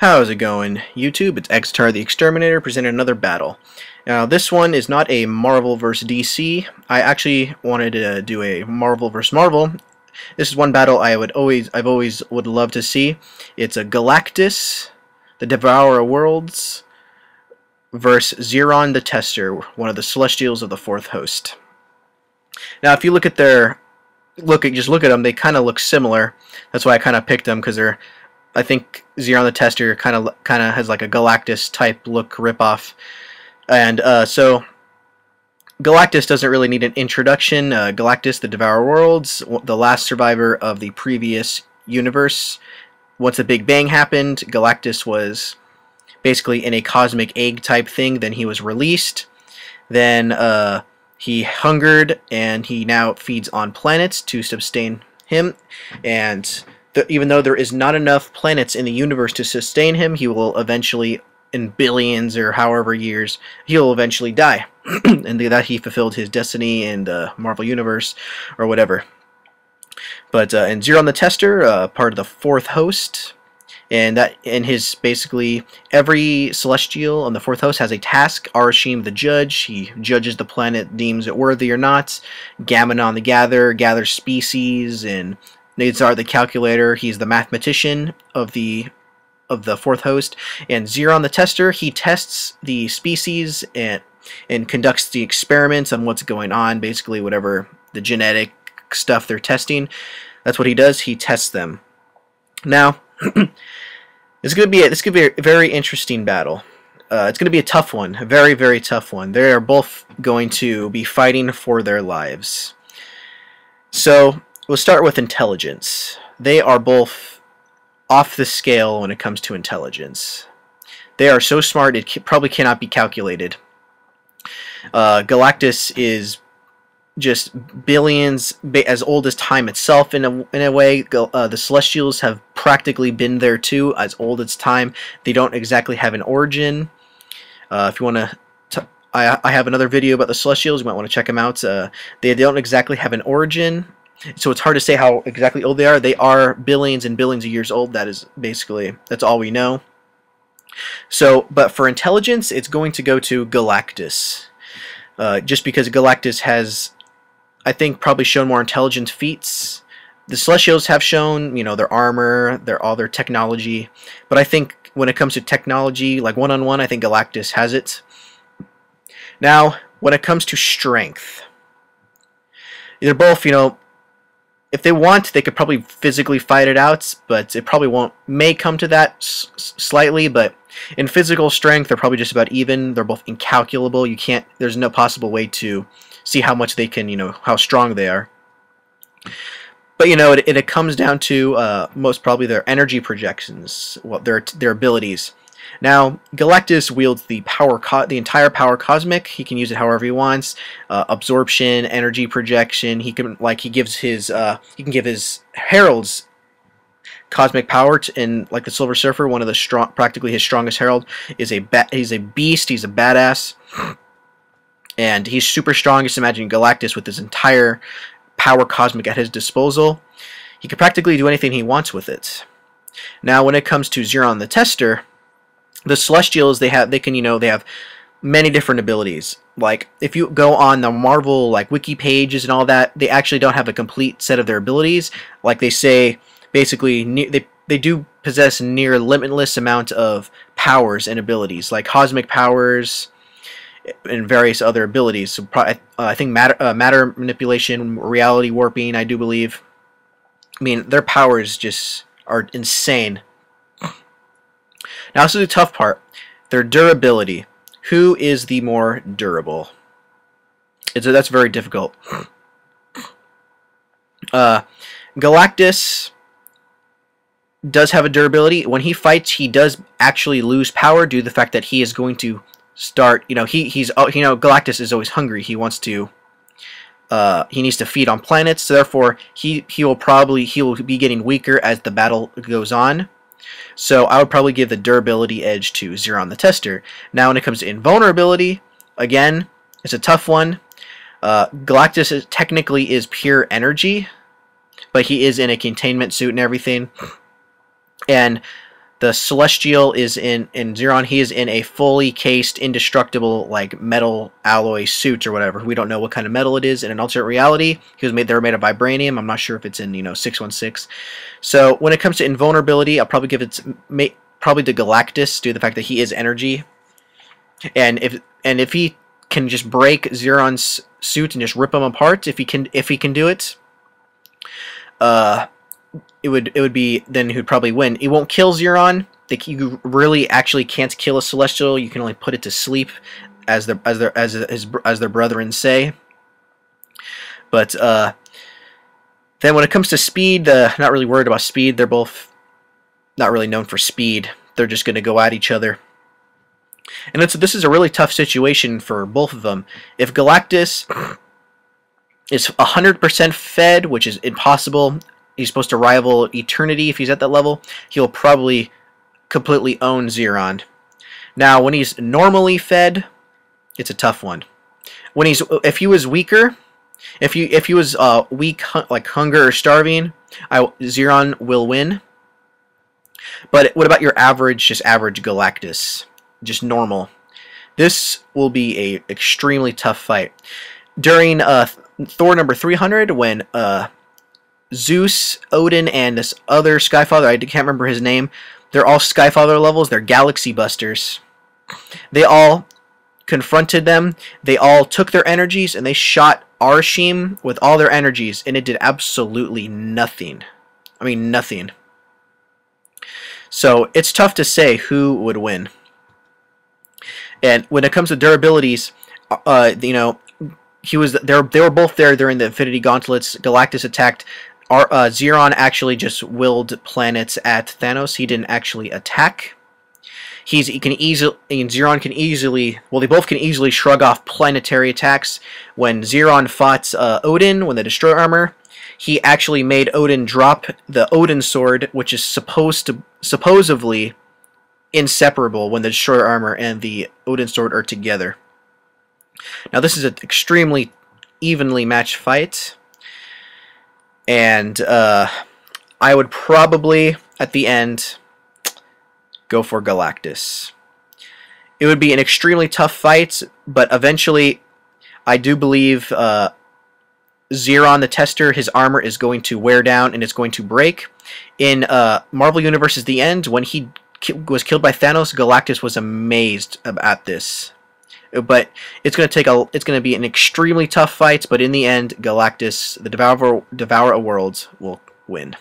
How's it going, YouTube? It's Xtar the Exterminator presenting another battle. Now, this one is not a Marvel vs. DC. I actually wanted to do a Marvel vs. Marvel. This is one battle I've always would love to see. It's a Galactus, the devourer of worlds, versus Ziran the Tester, one of the Celestials of the Fourth Host. Now, if you look at just look at them, they kind of look similar. That's why I kind of picked them, because I think Ziran the Tester kind of has like a Galactus type look ripoff, and so Galactus doesn't really need an introduction. Galactus, the Devourer Worlds, the last survivor of the previous universe. Once the Big Bang happened, Galactus was basically in a cosmic egg type thing. Then he was released. Then he hungered, and he now feeds on planets to sustain him. And even though there is not enough planets in the universe to sustain him, he will eventually, in billions or however years, he will eventually die. And that he fulfilled his destiny in the Marvel Universe, or whatever. But and Ziran the Tester, part of the Fourth Host, and his basically every Celestial on the Fourth Host has a task. Arashim the Judge, he judges the planet, deems it worthy or not. Gammonon the Gatherer gathers species, and Nazar the Calculator, he's the mathematician of the Fourth Host. And Ziran the Tester, he tests the species and conducts the experiments on what's going on, basically whatever the genetic stuff they're testing. That's what he does. He tests them. Now, this could be a very interesting battle. It's going to be a tough one, a very, very tough one. They are both going to be fighting for their lives. So we'll start with intelligence. They are both off the scale when it comes to intelligence. They are so smart it probably cannot be calculated. Galactus is just billions, as old as time itself in a way. The Celestials have practically been there too, as old as time. They don't exactly have an origin. If you want to, I have another video about the Celestials. You might want to check them out. They don't exactly have an origin, so it's hard to say how exactly old they are. They are billions and billions of years old. That's all we know. So, but for intelligence, it's going to go to Galactus. Just because Galactus has, I think, probably shown more intelligent feats. The Celestials have shown, their armor, all their technology. But I think when it comes to technology, like one-on-one, I think Galactus has it. Now, when it comes to strength, they're both, if they want, they could probably physically fight it out, but it probably may come to that slightly, but in physical strength, they're probably just about even. They're both incalculable. There's no possible way to see how much they can, how strong they are. But, it comes down to most probably their energy projections, their abilities. Now, Galactus wields the entire power cosmic. He can use it however he wants. Absorption, energy projection. He can give his heralds cosmic power. And like the Silver Surfer, one of the practically his strongest herald is he's a beast. He's a badass, and he's super strong. Just imagine Galactus with his entire power cosmic at his disposal. He can practically do anything he wants with it. Now, when it comes to Ziran the Tester, the Celestials, they have many different abilities. Like, if you go on the Marvel wiki pages and all that, they actually don't have a complete set of their abilities. Like they say, basically they do possess near limitless amount of powers and abilities, like cosmic powers and various other abilities. So I think matter manipulation, reality warping, I do believe. I mean, their powers just are insane. Now, this is the tough part. Their durability. Who is the more durable? That's very difficult. Galactus does have a durability. When he fights, he does actually lose power due to the fact that he is going to start. Galactus is always hungry. He wants to. He needs to feed on planets. So therefore, he will be getting weaker as the battle goes on. So I would probably give the durability edge to Ziran the Tester. Now, when it comes to invulnerability, again, it's a tough one. Galactus technically is pure energy, but he is in a containment suit and everything. And The Celestial is in Ziran. He is in a fully cased, indestructible, like metal alloy suit or whatever. We don't know what kind of metal it is in an alternate reality. They were made of vibranium. I'm not sure if it's in 616. So when it comes to invulnerability, I'll probably give it probably to Galactus, due to the fact that he is energy, and if he can just break Ziran's suit and just rip him apart, if he can do it, it would be, then he would probably win. It won't kill Ziran. You really actually can't kill a Celestial. You can only put it to sleep, as their brethren say. But then when it comes to speed, not really worried about speed. They're both not really known for speed. They're just going to go at each other. And this is a really tough situation for both of them. If Galactus is 100% fed, which is impossible, he's supposed to rival Eternity if he's at that level, he'll probably completely own Ziran. Now, when he's normally fed, it's a tough one. If he was weaker, if he was weak, like hunger or starving, Ziran will win. But what about your average Galactus? Just normal. This will be a extremely tough fight. During Thor number 300, when Zeus, Odin, and this other Skyfather, I can't remember his name, they're all Skyfather levels, they're Galaxy Busters. They all confronted them, they all took their energies, and they shot Arashim with all their energies, and it did absolutely nothing. I mean, nothing. So it's tough to say who would win. And when it comes to durabilities, they were both there during the Infinity Gauntlets. Galactus attacked. Ziran actually just willed planets at Thanos. He didn't actually attack. Ziran can easily, well, they both can easily shrug off planetary attacks. When Ziran fought Odin, when the Destroyer Armor, he actually made Odin drop the Odin Sword, which is supposedly inseparable when the Destroyer Armor and the Odin Sword are together. Now this is an extremely evenly matched fight, and I would probably, at the end, go for Galactus. It would be an extremely tough fight, but eventually I do believe Ziran the Tester, his armor is going to wear down and it's going to break. In Marvel Universe's The End, when he was killed by Thanos, Galactus was amazed at this. But it's going to be an extremely tough fight, but in the end, Galactus, the devourer of worlds, will win.